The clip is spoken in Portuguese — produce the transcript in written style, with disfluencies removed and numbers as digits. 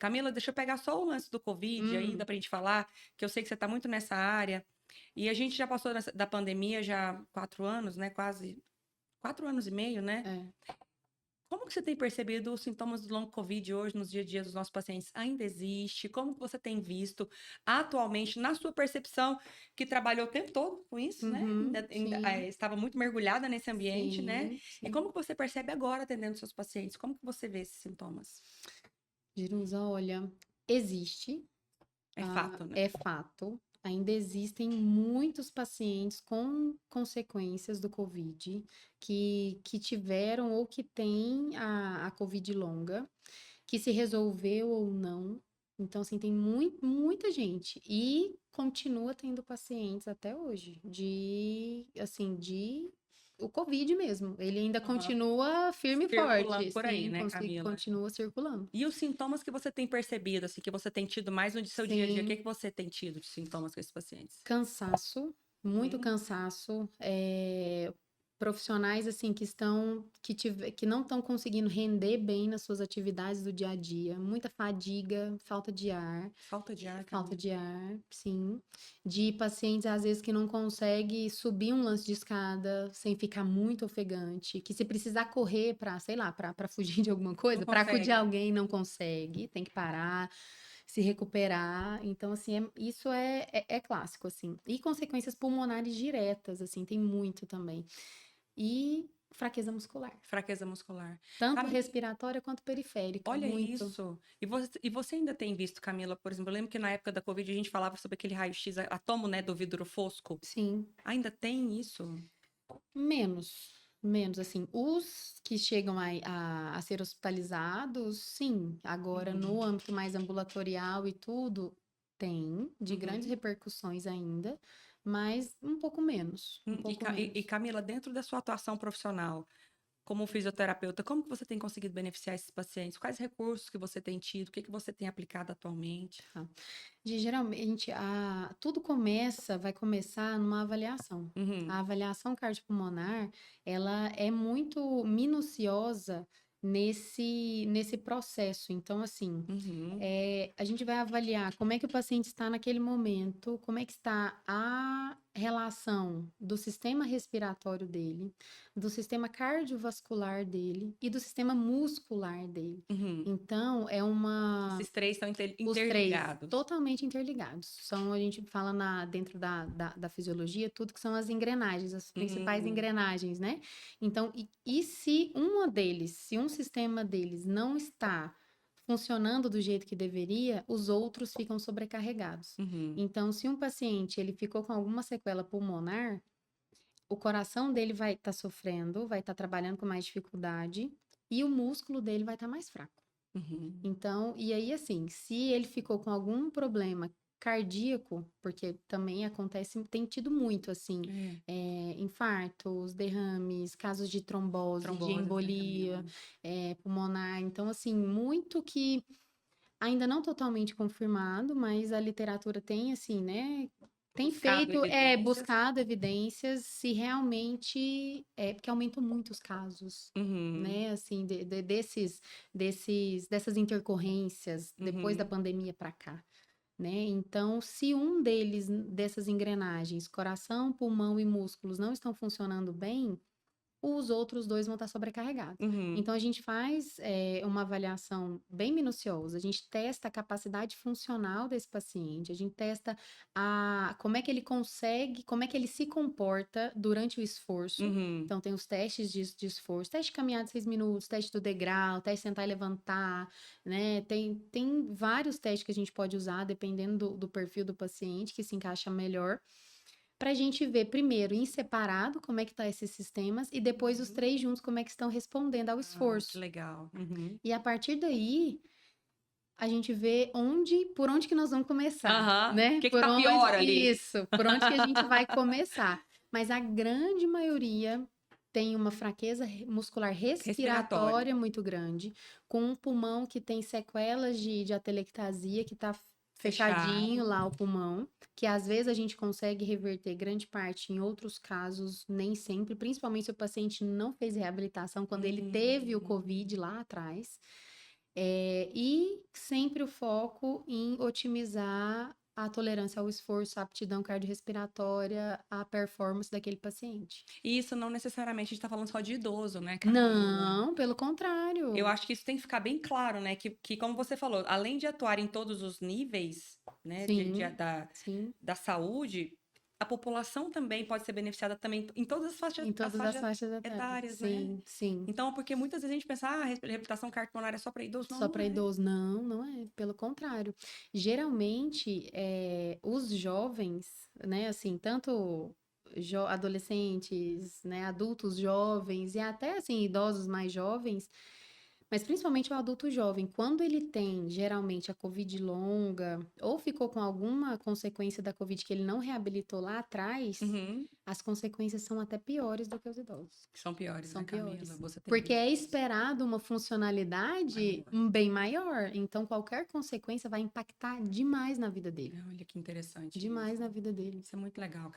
Camila, deixa eu pegar só o lance do Covid ainda pra gente falar, que eu sei que você tá muito nessa área. E a gente já passou da pandemia já há 4 anos, né? Quase 4 anos e meio, né? É. Como que você tem percebido os sintomas do long Covid hoje nos dia a dia dos nossos pacientes? Ainda existe? Como que você tem visto atualmente, na sua percepção, que trabalhou o tempo todo com isso, né? Uhum, sim, Estava muito mergulhada nesse ambiente, né? sim, E sim. como que você percebe agora atendendo seus pacientes? Como que você vê esses sintomas? Jerusa, olha, existe, É fato, né? é fato. Ainda existem muitos pacientes com consequências do Covid que tiveram ou que têm a Covid longa, que se resolveu ou não. Então, assim, tem muita gente. E continua tendo pacientes até hoje de o Covid mesmo. Ele ainda Aham. continua firme e Circulando forte, por aí, sim, né, Camila? continua circulando. E os sintomas que você tem percebido, assim, que você tem tido mais no seu dia a dia, o que Sim, que você tem tido de sintomas com esses pacientes? cansaço, muito Uhum. cansaço, profissionais assim que não estão conseguindo render bem nas suas atividades do dia a dia, muita fadiga, Falta de ar, falta Camila. de ar, sim, de pacientes às vezes que não conseguem subir um lance de escada sem ficar muito ofegante, que se precisar correr para, sei lá, para fugir de alguma Não coisa, para acudir consegue. alguém, não consegue, tem que parar se recuperar. Então, assim, isso é clássico, assim. E consequências pulmonares diretas, assim, tem muito também. E fraqueza muscular, Fraqueza muscular. tanto Cami, respiratória quanto periférica, olha muito. isso. E você ainda tem visto, Camila, por exemplo, eu lembro que na época da Covid a gente falava sobre aquele raio-x atomo, né, do vidro fosco. Sim, Ainda tem isso? menos, assim. Os que chegam a ser hospitalizados, sim. Agora, Uhum, no âmbito mais ambulatorial e tudo, tem, de grandes uhum. repercussões ainda, mas um pouco menos, um E, pouco e, menos. Camila, dentro da sua atuação profissional, como fisioterapeuta, como que você tem conseguido beneficiar esses pacientes? Quais recursos que você tem tido? O que que você tem aplicado atualmente? Tá. Geralmente, tudo vai começar numa avaliação. Uhum, A avaliação cardiopulmonar, ela é muito minuciosa nesse processo. Então, assim, uhum. a gente vai avaliar como é que o paciente está naquele momento, como é que está a relação do sistema respiratório dele, do sistema cardiovascular dele e do sistema muscular dele. Uhum. Então, Esses três estão os três interligados. totalmente interligados. São, a gente fala dentro da fisiologia, tudo que são as engrenagens, as principais Uhum. engrenagens, né? Então, e se um sistema deles não está funcionando do jeito que deveria, os outros ficam sobrecarregados. Uhum. Então, se um paciente ele ficou com alguma sequela pulmonar, o coração dele vai estar sofrendo, vai estar trabalhando com mais dificuldade e o músculo dele vai estar mais fraco. Uhum. Então, e aí assim, se ele ficou com algum problema cardíaco, porque também acontece, tem tido muito assim, É, infartos, derrames, casos de trombose, de tromboses, né, Camila? embolia, pulmonar. Então, assim, muito que ainda não totalmente confirmado, mas a literatura tem assim, né? Tem Buscado feito, evidências. buscado evidências se realmente porque aumentam muito os casos, Uhum. né? Assim, dessas intercorrências depois da Uhum. pandemia para cá, né? Então, se um dessas engrenagens, coração, pulmão e músculos, não estão funcionando bem, os outros dois vão estar sobrecarregados. Uhum. Então, a gente faz uma avaliação bem minuciosa, a gente testa a capacidade funcional desse paciente, a gente testa como é que ele consegue, como é que ele se comporta durante o esforço. Uhum. Então, tem os testes de esforço, teste de caminhada de 6 minutos, teste do degrau, teste de sentar e levantar, né? Tem vários testes que a gente pode usar, dependendo do perfil do paciente, que se encaixa melhor para a gente ver primeiro em separado como é que tá esses sistemas e depois os Uhum. três juntos como é que estão respondendo ao Ah, que esforço. legal. Uhum. E a partir daí a gente vê por onde que nós vamos começar, Aham. O né? que que tá pior ali? Por onde que a gente vai começar. Mas a grande maioria tem uma fraqueza muscular Respiratória. respiratória muito grande, com um pulmão que tem sequelas de atelectasia, que está fechadinho Fechado. lá o pulmão, que às vezes a gente consegue reverter grande parte, em outros casos, nem sempre, principalmente se o paciente não fez reabilitação quando ele teve o Hum. Covid lá atrás. E sempre o foco em otimizar a tolerância ao esforço, a aptidão cardiorrespiratória, a performance daquele paciente. E isso não necessariamente a gente tá falando só de idoso, né, Camila? Não, pelo Eu contrário. acho que isso tem que ficar bem claro, né? Que como você falou, além de atuar em todos os níveis, né, Sim, sim. da saúde, a população também pode ser beneficiada também em todas Em as todas as faixas faixas etárias. etárias, né? Sim, sim. Então, porque muitas vezes a gente pensa, ah, a reabilitação cardiopulmonar é só para idoso. Não, Só não para é. idoso? Não, não é. Pelo contrário. Geralmente, os jovens, né, assim, tanto adolescentes, né, adultos jovens e até, assim, idosos mais jovens, mas principalmente o adulto jovem, quando ele tem geralmente a Covid longa ou ficou com alguma consequência da Covid que ele não reabilitou lá atrás, Uhum. as consequências são até piores do que os idosos. São piores, São né, Camila? piores. Você tem Porque é visto isso. esperado uma funcionalidade Maior. bem maior. Então, qualquer consequência vai impactar demais na vida dele. Olha que interessante Demais isso. na vida dele. Isso é muito legal,